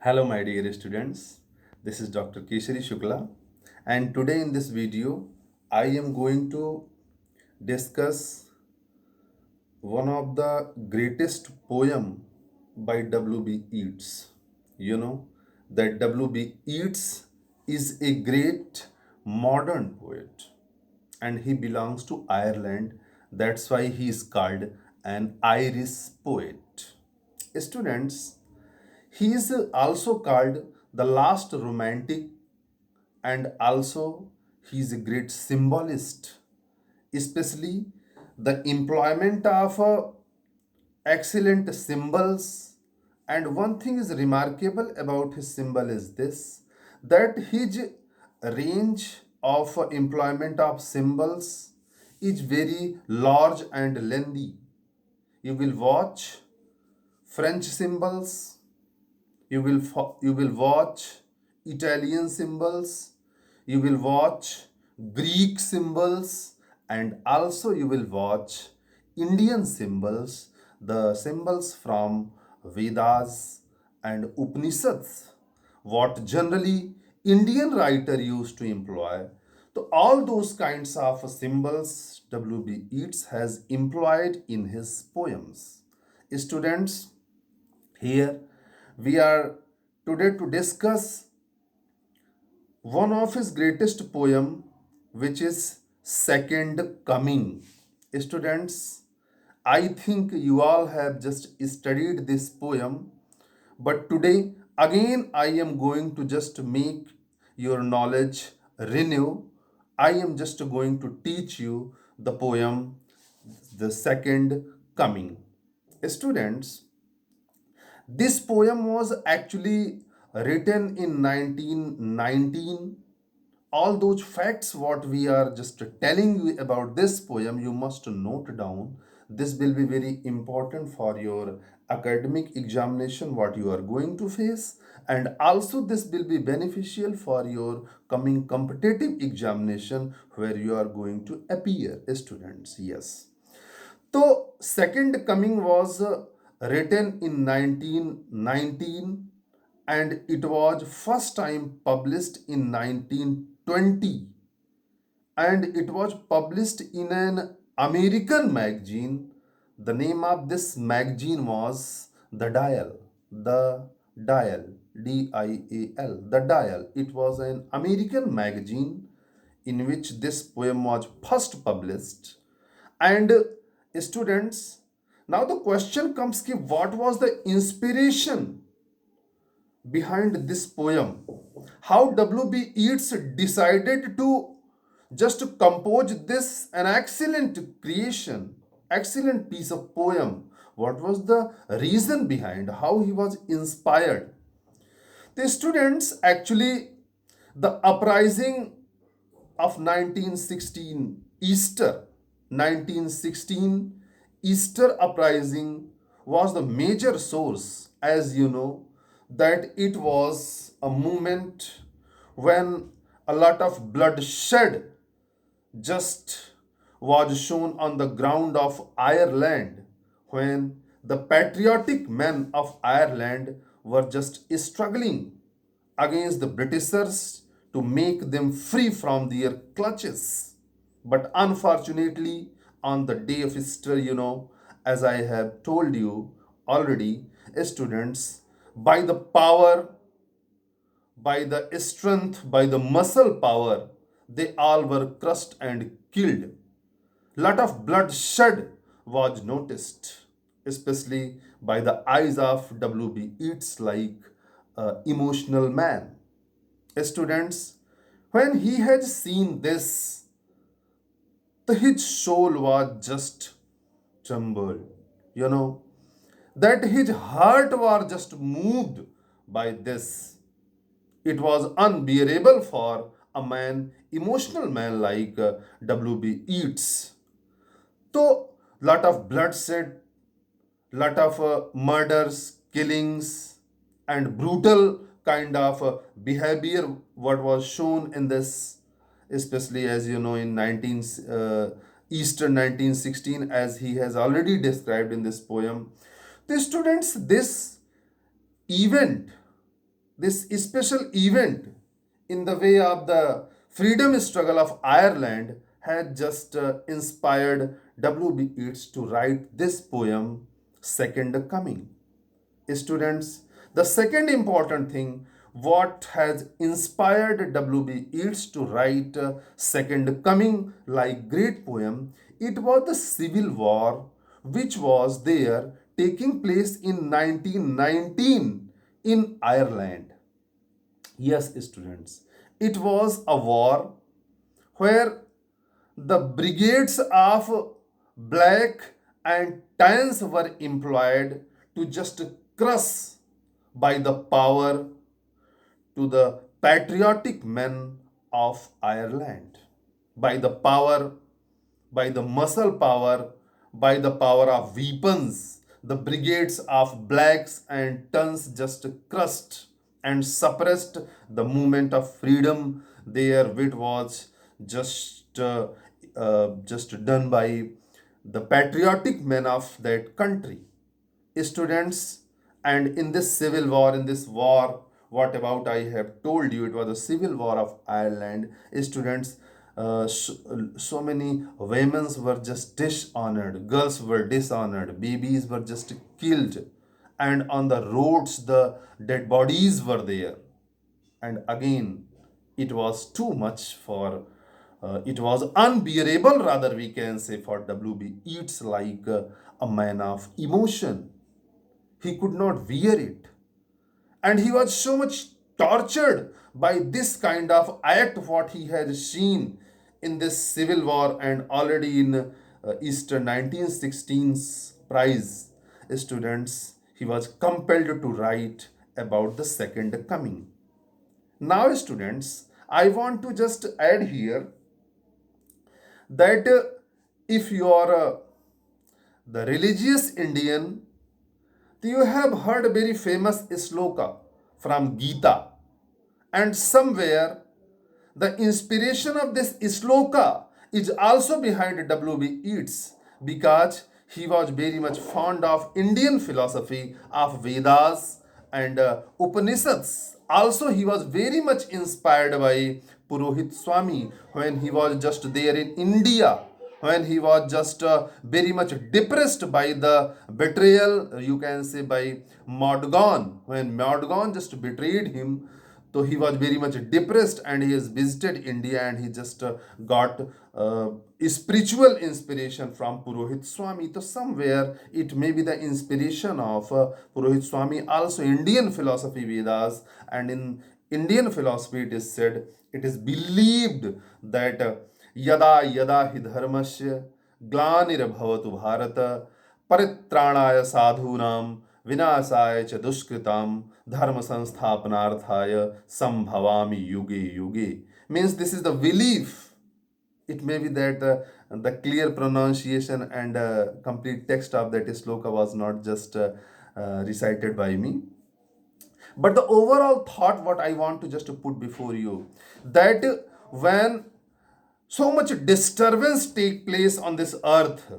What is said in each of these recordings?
Hello, my dear students. This is Dr.Keshari Shukla, and today in this video, I am going to discuss one of the greatest poem by W.B. Yeats. You know that W.B. Yeats is a great modern poet, and he belongs to Ireland. That's why he is called an Irish poet. Students, he is also called the last romantic, and also he is a great symbolist, especially the employment of excellent symbols. And one thing is remarkable about his symbol is this, that his range of employment of symbols is very large and lengthy. You will watch French symbols, you will watch Italian symbols, you will watch Greek symbols, and also you will watch Indian symbols, the symbols from Vedas and Upanishads, what generally Indian writer used to employ. So all those kinds of symbols W.B. Yeats has employed in his poems. Students, here we are today to discuss one of his greatest poem, which is Second Coming. Students, I think you all have just studied this poem, but today again I am going to just make your knowledge renew. I am just going to teach you the poem The Second Coming. Students, this poem was actually written in 1919. All those facts, what we are just telling you about this poem, you must note down. This will be very important for your academic examination, what you are going to face, and also this will be beneficial for your coming competitive examination where you are going to appear, students. Yes. So, Second Coming was written in 1919, and it was first time published in 1920, and it was published in an American magazine. The name of this magazine was The Dial. The Dial. Dial. The Dial. It was an American magazine in which this poem was first published. And students, now the question comes ki what was the inspiration behind this poem? How W.B. Yeats decided to just compose this an excellent creation, excellent piece of poem? What was the reason behind how he was inspired? The students, actually, the uprising of 1916 Easter uprising was the major source. As you know, that it was a movement when a lot of bloodshed just was shown on the ground of Ireland, when the patriotic men of Ireland were just struggling against the Britishers to make them free from their clutches. But unfortunately, on the day of Easter, as I have told you already, students, by the power, by the strength, by the muscle power, they all were crushed and killed. Lot of bloodshed was noticed, especially by the eyes of W.B. Yeats, like emotional man. Students, when he had seen this, his soul was just trembled. You know, that his heart was just moved by this. It was unbearable for a man, emotional man like W.B. Yeats. So, lot of bloodshed, lot of murders, killings, and brutal kind of behavior what was shown in this, especially as you know in 19 Easter 1916, as he has already described in this poem. The students, this event this special event in the way of the freedom struggle of Ireland had just inspired W.B. Yeats to write this poem, Second Coming. Students, the second important thing what has inspired W.B. Yeats to write Second Coming like great poem, it was the Civil War which was there taking place in 1919 in Ireland. Yes, students, it was a war where the brigades of black and tans were employed to just crush by the power to the patriotic men of Ireland, by the power, by the muscle power, by the power of weapons. The brigades of blacks and tons just crushed and suppressed the movement of freedom there, which was just just done by the patriotic men of that country. Students, and in this civil war, in this war, what about I have told you, it was a civil war of Ireland. Students, so many women were just dishonored, girls were dishonored, babies were just killed, and on the roads the dead bodies were there. And again, it was too much for it was unbearable, rather we can say, for W.B. Yeats, like a man of emotion. He could not bear it. And he was so much tortured by this kind of act, what he had seen in this civil war, and already in Easter 1916's prize students, he was compelled to write about the second coming. Now, students, I want to just add here that if you are the religious Indian, you have heard a very famous sloka from Gita, and somewhere the inspiration of this sloka is also behind W.B. Yeats, because he was very much fond of Indian philosophy of Vedas and Upanishads. Also, he was very much inspired by Purohit Swami when he was just there in India, when he was just very much depressed by the betrayal, you can say, by Mordgon. When Mordgon just betrayed him, so he was very much depressed, and he has visited India, and he just got spiritual inspiration from Purohit Swami. So somewhere it may be the inspiration of Purohit Swami, also Indian philosophy Vedas, and in Indian philosophy it is said, it is believed that yada yada hi dharmasya ग्लानिर्भवतु Bharat परित्राणाय साधूनाम विनाशाय च दुष्कृताम धर्म संस्थापनार्थाय संभवामि युगे युगे. Means this is the belief. It may be that the clear pronunciation and complete text of that sloka was not just recited by me, but the overall thought what I want to just put before you, that when so much disturbance take place on this earth,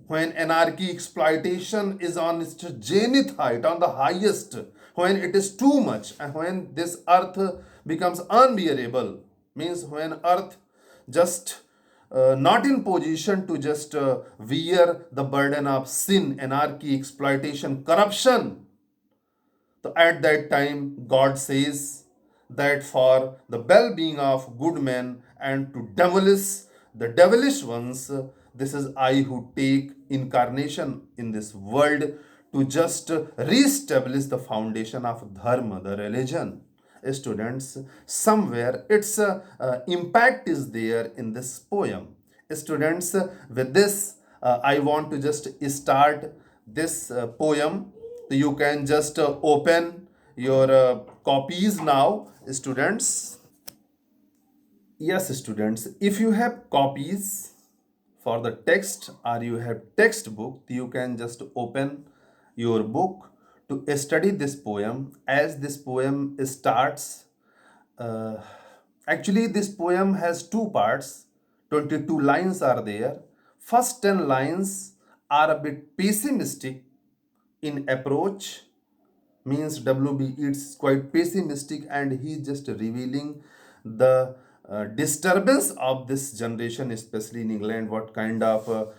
when anarchy exploitation is on its zenith height, on the highest, when it is too much, and when this earth becomes unbearable, means when earth just not in position to just bear the burden of sin, anarchy, exploitation, corruption. So at that time, God says that for the well being of good men and to demolish the devilish ones, this is I who take incarnation in this world to just re-establish the foundation of dharma, the religion. Students, somewhere its impact is there in this poem. Students, with this, I want to just start this poem. You can just open your copies now, students. Yes, students, if you have copies for the text or you have textbook, you can just open your book to study this poem, as this poem starts. uh, Actually, this poem has two parts. 22 lines are there. First 10 lines are a bit pessimistic in approach, means W.B. Yeats quite pessimistic, and he just revealing the disturbance of this generation, especially in England, what kind of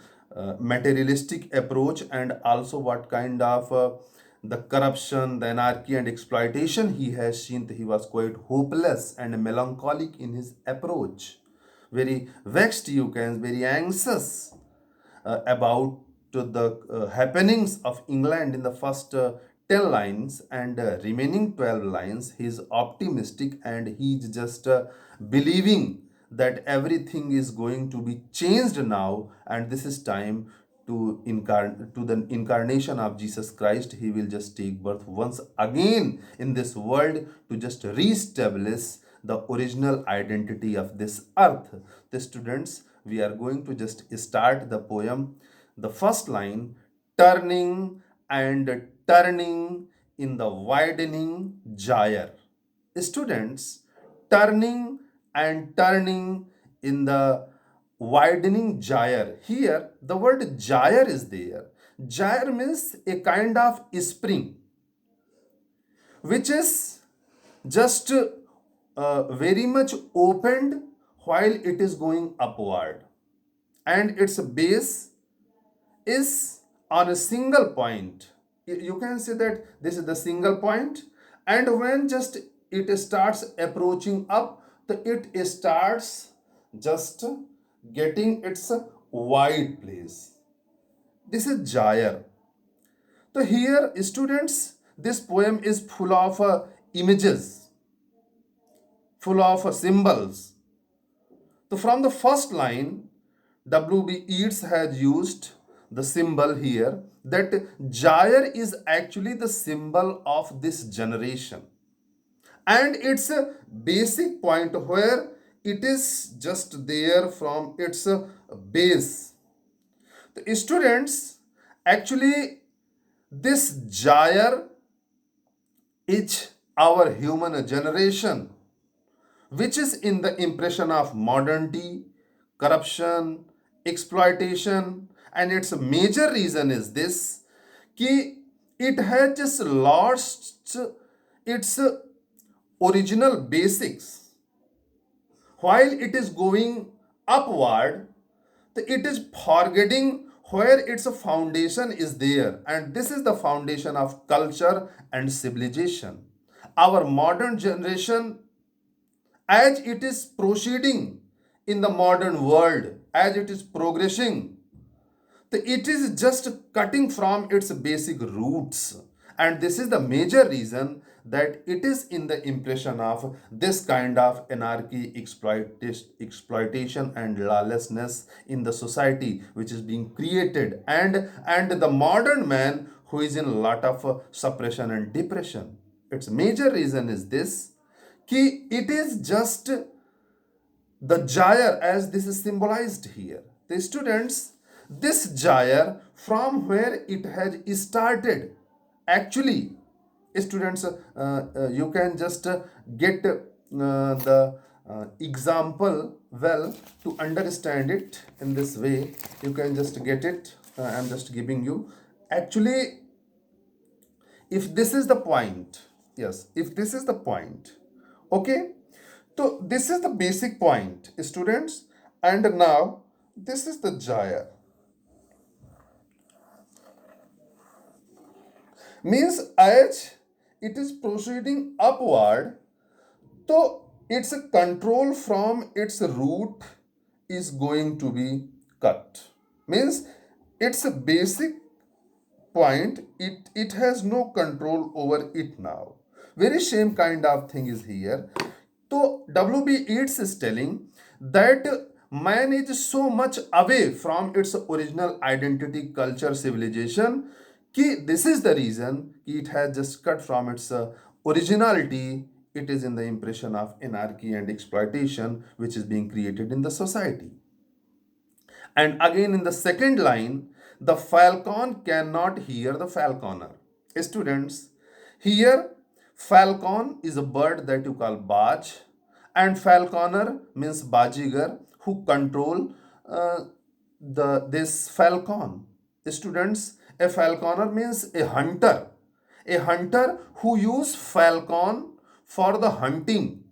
materialistic approach, and also what kind of the corruption, the anarchy and exploitation he has seen. He was quite hopeless and melancholic in his approach, very vexed, you can, very anxious about the happenings of England in the first 10 lines, and remaining 12 lines he is optimistic, and he is just believing that everything is going to be changed now, and this is time to the incarnation of Jesus Christ. He will just take birth once again in this world to just reestablish the original identity of this earth. The students, we are going to just start the poem. The first line: turning and turning in the widening gyre. Students, turning and turning in the widening gyre. Here, the word gyre is there. Gyre means a kind of spring, which is just very much opened while it is going upward, and its base is on a single point. You can say that this is the single point, and when just it starts approaching up, it starts just getting its wide place. This is gyre. So here, students, this poem is full of images, full of symbols. So from the first line, W.B. Yeats has used the symbol here, that gyre is actually the symbol of this generation, and it's a basic point where it is just there from its base. The students, actually, this gyre is our human generation, which is in the impression of modernity, corruption, exploitation, and its major reason is this: कि it has just lost its original basics. While it is going upward, it is forgetting where its foundation is there, and this is the foundation of culture and civilization. Our modern generation, as it is proceeding in the modern world, as it is progressing, it is just cutting from its basic roots, and this is the major reason that it is in the impression of this kind of anarchy, exploitation and lawlessness in the society which is being created, and the modern man who is in a lot of suppression and depression. Its major reason is this, कि it is just the gyre as this is symbolized here. The students, this gyre from where it has started, actually, students, you can just get the example well to understand it in this way. You can just get it. I'm just giving you. Actually, if this is the point, yes, if this is the point, okay, so this is the basic point, students, and now this is the gyre, means as it is proceeding upward, so its control from its root is going to be cut, means its a basic point, it has no control over it now. Very same kind of thing is here. So W.B. Yeats is telling that man is so much away from its original identity, culture, civilization, कि this is the reason it has just cut from its originality. It is in the impression of anarchy and exploitation which is being created in the society. And again in the second line, the falcon cannot hear the falconer. Students, here falcon is a bird that you call baj, and falconer means bajigar who control this falcon. Students, a falconer means a hunter, a hunter who used falcon for the hunting.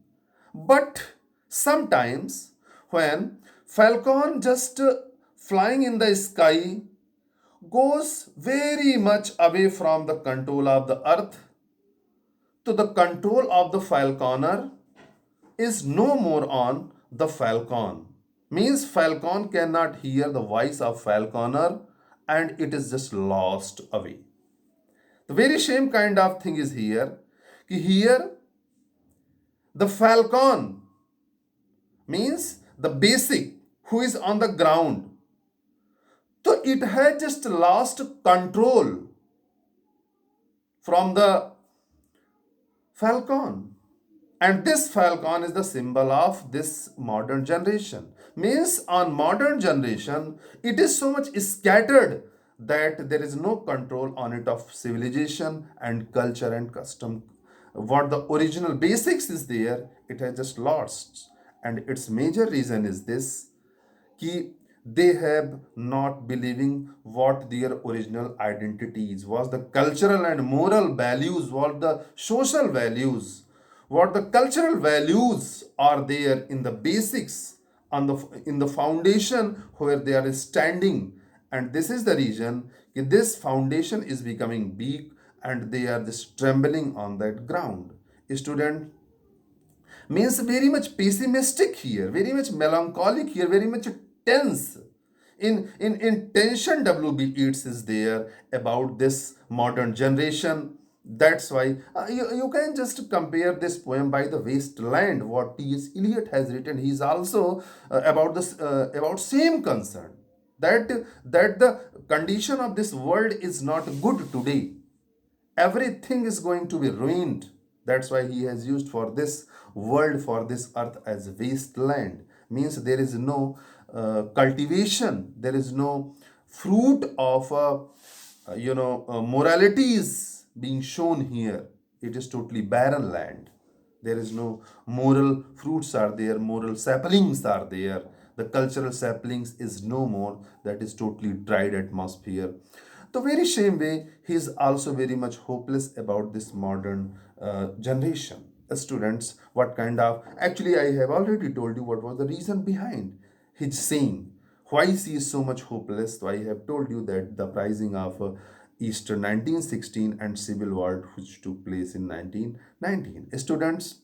But sometimes when falcon just flying in the sky goes very much away from the control of the earth to the control of the falconer is no more on the falcon. Means falcon cannot hear the voice of falconer and it is just lost away. The very same kind of thing is here. Here the falcon means the basic who is on the ground. So it has just lost control from the falcon. And this falcon is the symbol of this modern generation. Means on modern generation, it is so much scattered that there is no control on it of civilization and culture and custom. What the original basics is there, it has just lost. And its major reason is this कि they have not believing what their original identities was, the cultural and moral values, what the social values, what the cultural values are there in the basics on the in the foundation where they are standing. And this is the reason this foundation is becoming weak and they are just trembling on that ground. Student, means very much pessimistic here, very much melancholic here, very much tense. In tension, W.B. Yeats is there about this modern generation. That's why you can just compare this poem by the wasteland, what T.S. Eliot has written. He's also about this about same concern that the condition of this world is not good today, everything is going to be ruined. That's why he has used for this world, for this earth as wasteland. Means there is no cultivation, there is no fruit of moralities being shown here. It is totally barren land. There is no moral fruits are there, moral saplings are there. The cultural saplings is no more. That is totally dried atmosphere. The very same way, he is also very much hopeless about this modern generation. Students, what kind of, actually I have already told you what was the reason behind his saying. Why he is so much hopeless? So I have told you that the rising of Easter 1916 and Civil War which took place in 1919. Students,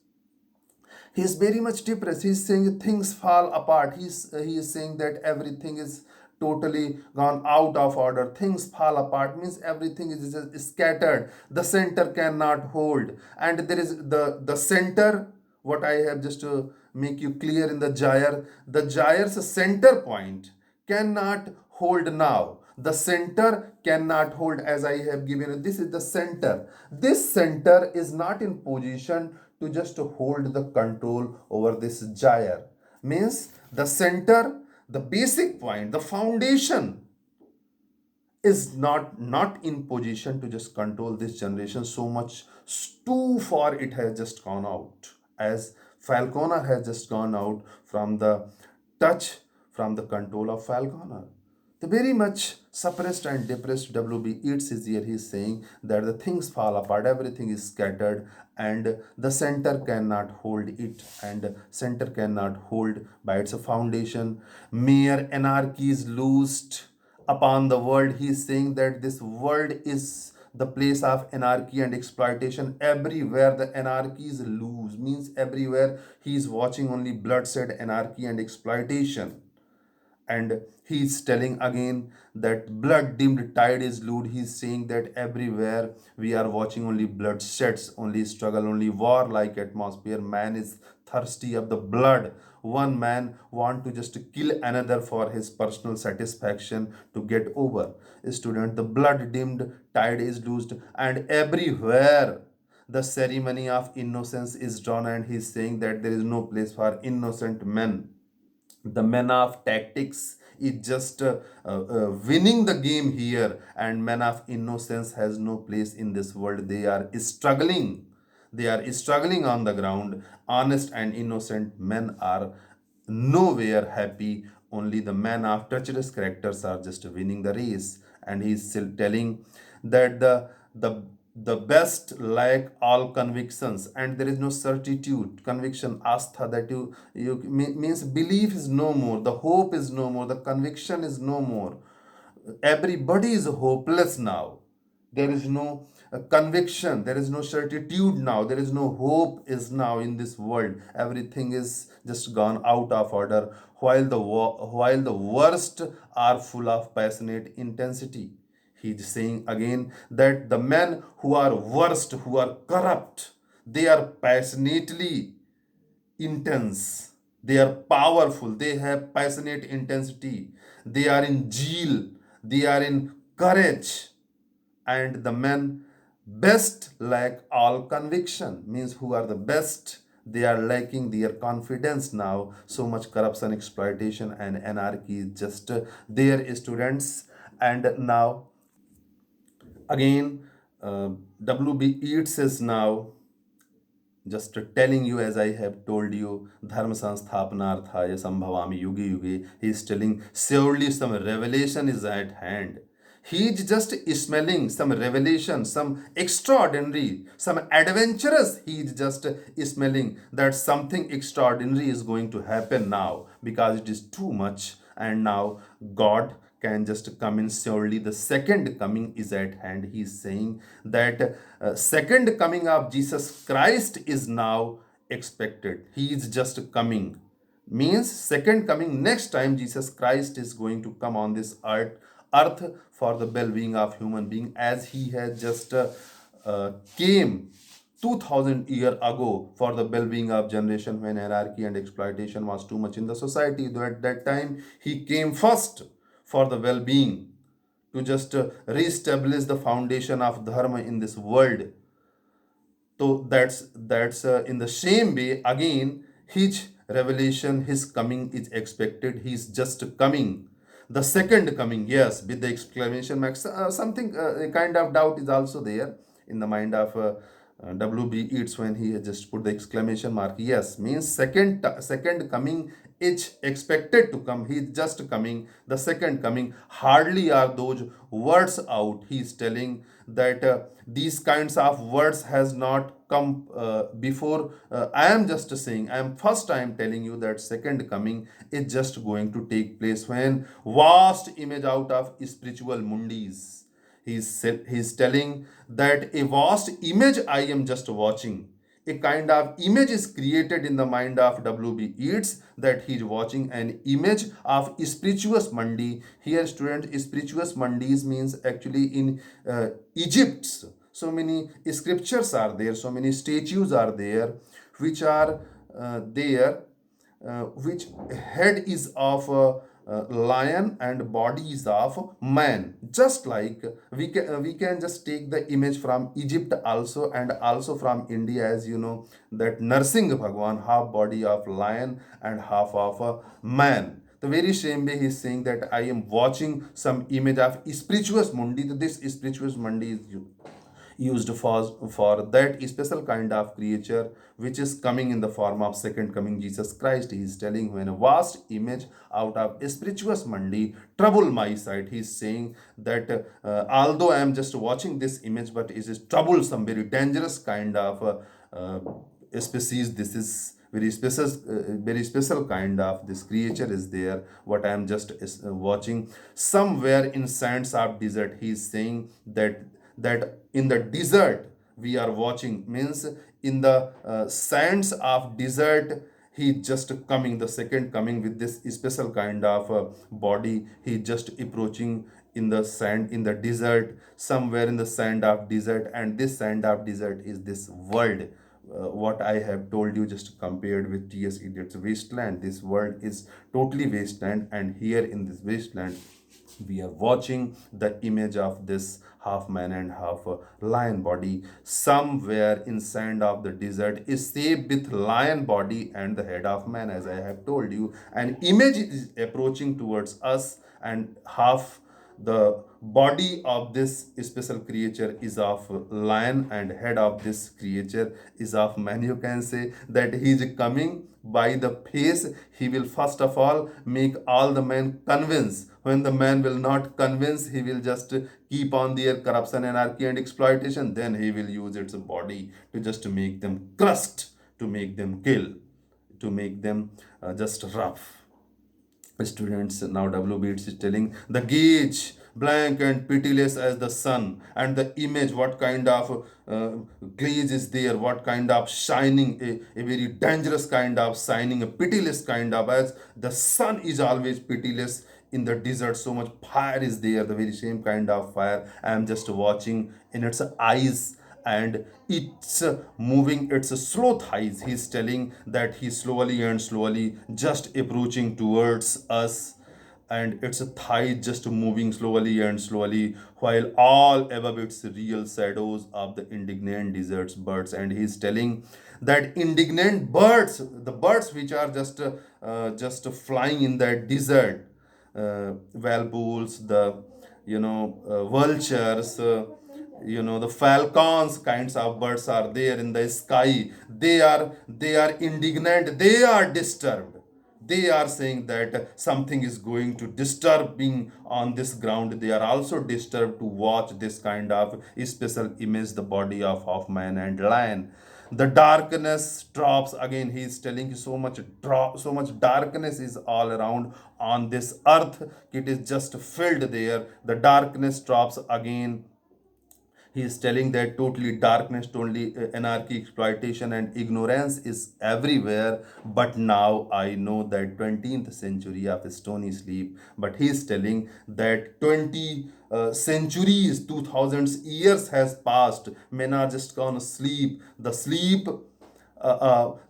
he is very much depressed. He's saying things fall apart. He is saying that everything is totally gone out of order. Things fall apart means everything is just scattered. The center cannot hold, and there is the center. What I have just to make you clear in the gyre, the gyre's center point cannot hold now. The center cannot hold, as I have given you. This is the center. This center is not in position to just hold the control over this gyre. Means the center, the basic point, the foundation is not in position to just control this generation. So much too far it has just gone out, as falconer has just gone out from the touch, from the control of falconer. The very much suppressed and depressed W.B. Yeats is here. He is saying that the things fall apart, everything is scattered, and the center cannot hold it, and center cannot hold by its foundation. Mere anarchy is loosed upon the world. He is saying that this world is the place of anarchy and exploitation. Everywhere the anarchy is loose, means everywhere he is watching only bloodshed, anarchy and exploitation. And he is telling again that blood dimmed tide is loose. He is saying that everywhere we are watching only bloodsheds, only struggle, only war like atmosphere. Man is thirsty of the blood. One man want to just kill another for his personal satisfaction to get over. Student, the blood dimmed tide is loosed, and everywhere the ceremony of innocence is drawn, and he is saying that there is no place for innocent men. The men of tactics is just winning the game here, and men of innocence has no place in this world. They are struggling, they are struggling on the ground. Honest and innocent men are nowhere happy. Only the men of treacherous characters are just winning the race. And he is still telling that the the best like all convictions, and there is no certitude, conviction, astha, that means belief is no more, the hope is no more, the conviction is no more. Everybody is hopeless now. There is no conviction, there is no certitude now, there is no hope is now in this world. Everything is just gone out of order, while while the worst are full of passionate intensity. He is saying again that the men who are worst, who are corrupt, they are passionately intense, they are powerful, they have passionate intensity, they are in zeal, they are in courage. And the men best lack all conviction, means who are the best, they are lacking their confidence now. So much corruption, exploitation, and anarchy is just there, students. And now again, W.B. Yeats is now just telling you, as I have told you, Dharma Sansthapanarthaya Sambhavami Yuge Yuge. He is telling surely some revelation is at hand. He is just smelling some revelation, some extraordinary, some adventurous. He is just smelling that something extraordinary is going to happen now, because it is too much. And now God can just come in. Surely the second coming is at hand. He is saying that second coming of Jesus Christ is now expected. He is just coming, means second coming, next time Jesus Christ is going to come on this earth for the well-being of human being, as he has just came 2000 year ago for the well-being of generation, when hierarchy and exploitation was too much in the society. Though at that time he came first for the well-being, to just re-establish the foundation of dharma in this world. So that's in the same way again, his revelation, his coming is expected. He's just coming. The second coming, yes, with the exclamation mark. Something, a kind of doubt is also there in the mind of W.B. Yeats when he had just put the exclamation mark. Yes, means second coming is expected to come. He is just coming. The second coming. Hardly are those words out. He is telling that these kinds of words has not come before. I am just saying, I am telling you that second coming is just going to take place when vast image out of spiritual mundis. He's telling that a vast image I am just watching. A kind of image is created in the mind of W.B. Yeats, that he is watching an image of spirituous mandi. Here, student, spirituous mandis means actually in Egypt. So many scriptures are there, so many statues are there, which are there, which head is of lion and body is of man. Just like we can just take the image from Egypt also, and also from India, as you know that Narsingh Bhagwan, half body of lion and half of a man. The very same way he is saying that I am watching some image of spirituous mundi. This spirituous mundi is used for that special kind of creature which is coming in the form of second coming Jesus Christ. He is telling, when a vast image out of spirituous mandi trouble my sight. He is saying that although I am just watching this image, but it is troublesome, very dangerous kind of species. This is very special kind of this creature is there, what I am just watching somewhere in sands of desert. He is saying that in the desert we are watching, means in the sands of desert, he just coming, the second coming, with this special kind of body. He just approaching in the sand, in the desert, somewhere in the sand of desert. And this sand of desert is this world, what I have told you, just compared with T.S. Eliot's wasteland. This world is totally wasteland, and here in this wasteland we are watching the image of this half man and half lion body. Somewhere in sand of the desert is shaped with lion body and the head of man, as I have told you. An image is approaching towards us, and half The body of this special creature is of lion, and head of this creature is of man. You can say that he is coming by the face. He will first of all make all the men convince. When the man will not convince, he will just keep on their corruption, anarchy, and exploitation. Then he will use its body to just make them crushed, to make them kill, to make them just rough. Students, now W.B.Yeats is telling the gauge blank and pitiless as the sun, and the image, what kind of glaze is there, what kind of shining, a very dangerous kind of shining, a pitiless kind of, as the sun is always pitiless in the desert, so much fire is there, the very same kind of fire I am just watching in its eyes, and it's moving its slow thighs. He's telling that he slowly and slowly just approaching towards us, and its thigh just moving slowly and slowly, while all above its real shadows of the indignant desert's birds. And he's telling that indignant birds, the birds which are just flying in that desert, valpools, the vultures, the falcons kinds of birds are there in the sky. They are indignant, they are disturbed. They are saying that something is going to disturbing on this ground. They are also disturbed to watch this kind of special image, the body of man and lion. The darkness drops again. He is telling you so much drop, so much darkness is all around on this earth. It is just filled there. The darkness drops again. He is telling that totally darkness, totally anarchy, exploitation, and ignorance is everywhere. But now I know that 20th century of stony sleep. But he is telling that 20 centuries, 2000 years has passed. Men are just gonna sleep. The sleep,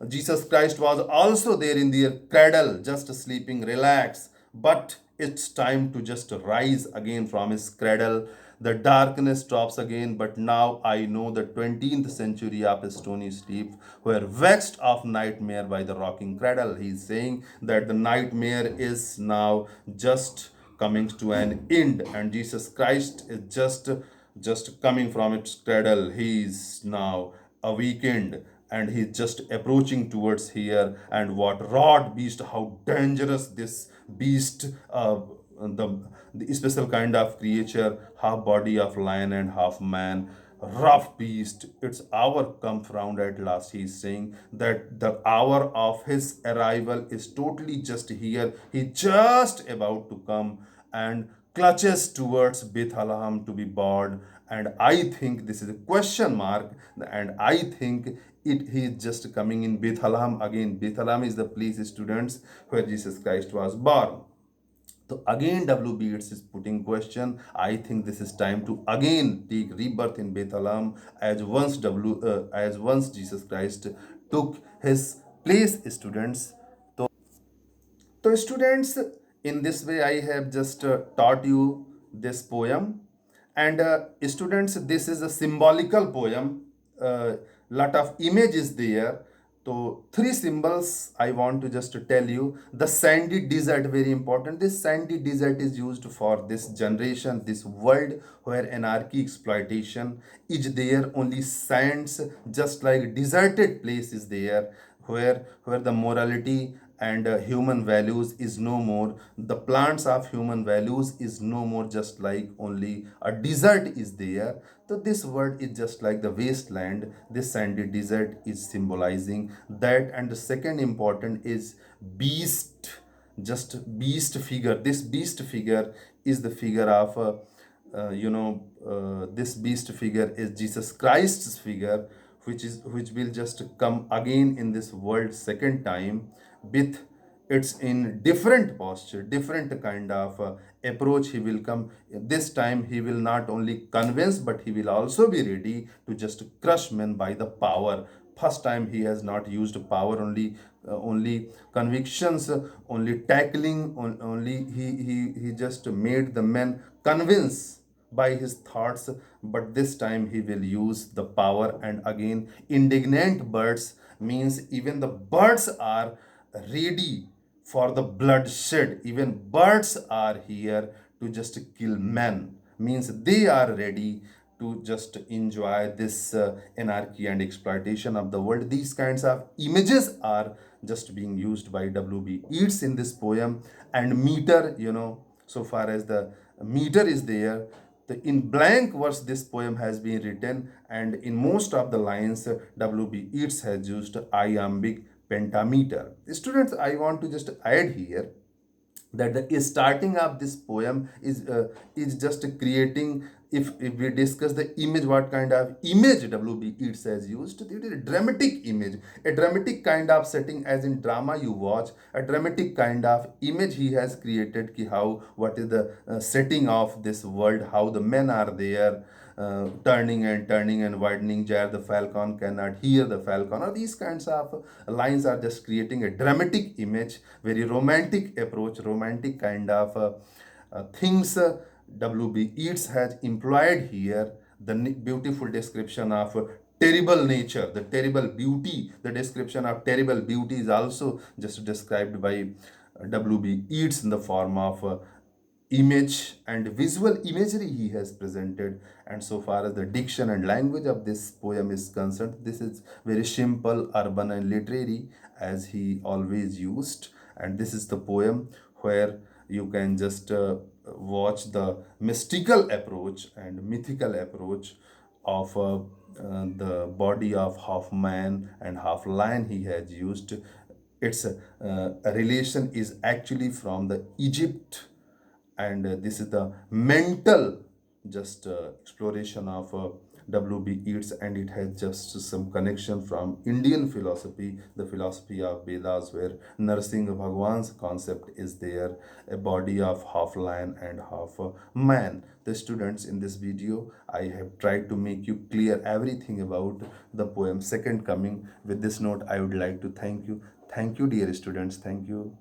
Jesus Christ was also there in their cradle, just sleeping, relax. But it's time to just rise again from his cradle. The darkness stops again, but now I know the 20th century of stony sleep were vexed of nightmare by the rocking cradle. He is saying that the nightmare is now just coming to an end, and Jesus Christ is just coming from its cradle. He is now awakened, and he's just approaching towards here. And what rod beast, how dangerous this beast, the special kind of creature, half body of lion and half man, rough beast, its hour come round at last. He is saying that the hour of his arrival is totally just here. He just about to come, and clutches towards Bethlehem to be born. And I think this is a question mark, and I think he is just coming in Bethlehem again. Bethlehem is the place, students, where Jesus Christ was born. So again, W.B. Yeats is putting question. I think this is time to again take rebirth in Bethlehem, as once Jesus Christ took his place, students. So, students, in this way, I have just taught you this poem. And students, this is a symbolical poem. Lot of images there. So, three symbols I want to just tell you. The sandy desert, very important. This sandy desert is used for this generation, this world where anarchy, exploitation is there. Only sands, just like deserted place is there, where the morality and human values is no more. The plants of human values is no more, just like only a desert is there. So this word is just like the wasteland. This sandy desert is symbolizing that. And the second important is beast, just beast figure. This beast figure is the figure of this beast figure is Jesus Christ's figure, which will just come again in this world second time, with it's in different posture, different kind of approach. He will come this time. He will not only convince, but he will also be ready to just crush men by the power. First time he has not used power, only convictions, only tackling, only he just made the men convince by his thoughts. But this time he will use the power. And again, indignant birds means even the birds are ready for the bloodshed. Even birds are here to just kill men, means they are ready to just enjoy this anarchy and exploitation of the world. These kinds of images are just being used by W.B. Yeats in this poem. And meter, so far as the meter is there, the in blank verse this poem has been written, and in most of the lines W.B. Yeats has used iambic pentameter. Students, I want to just add here that the starting of this poem is just creating, if we discuss the image, what kind of image W.B. Yeats has used. It is a dramatic image, a dramatic kind of setting, as in drama you watch, a dramatic kind of image he has created, ki how, what is the setting of this world, how the men are there, turning and widening, Jar the falcon cannot hear the falcon, or these kinds of lines are just creating a dramatic image, very romantic approach, romantic kind of things W.B. Yeats has employed here. The beautiful description of terrible nature, the terrible beauty, the description of terrible beauty is also just described by W.B. Yeats in the form of image and visual imagery he has presented. And so far as the diction and language of this poem is concerned, this is very simple, urban and literary, as he always used. And this is the poem where you can just watch the mystical approach and mythical approach of the body of half man and half lion he has used. Its a relation is actually from the Egypt, and this is the mental just exploration of W.B. Yeats, and it has just some connection from Indian philosophy, the philosophy of Vedas, where Narsingh Bhagwan's concept is there, a body of half lion and half man. The students, in this video, I have tried to make you clear everything about the poem Second Coming. With this note, I would like to thank you. Thank you, dear students. Thank you.